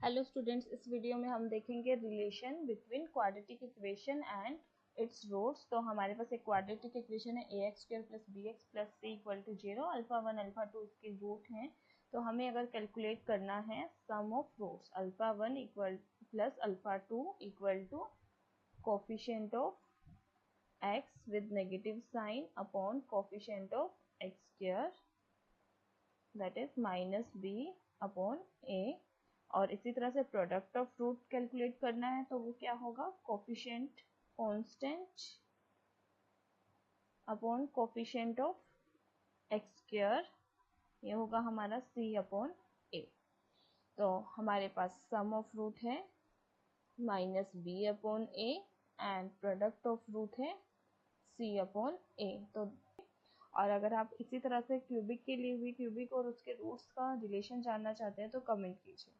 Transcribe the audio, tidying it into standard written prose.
Hello students, इस video में हम देखेंगे relation between quadratic equation and its roots. तो हमारे पास एक क्वाड्रेटिक इक्वेशन है ax² + bx + c = 0, alpha 1 alpha 2 इसके रूट हैं। तो हमें अगर कैलकुलेट करना है sum of roots, alpha 1 + alpha 2 = coefficient of x with negative sign upon coefficient of x² that is -b/a। और इसी तरह से प्रोडक्ट ऑफ रूट कैलकुलेट करना है तो वो क्या होगा, coefficient constant upon coefficient of x², ये होगा हमारा c/a। तो हमारे पास सम ऑफ रूट है -b/a and product of root है c/a। तो और अगर आप इसी तरह से क्यूबिक के लिए भी क्यूबिक और उसके रूट्स का रिलेशन जानना चाहते हैं तो कमेंट कीजिए।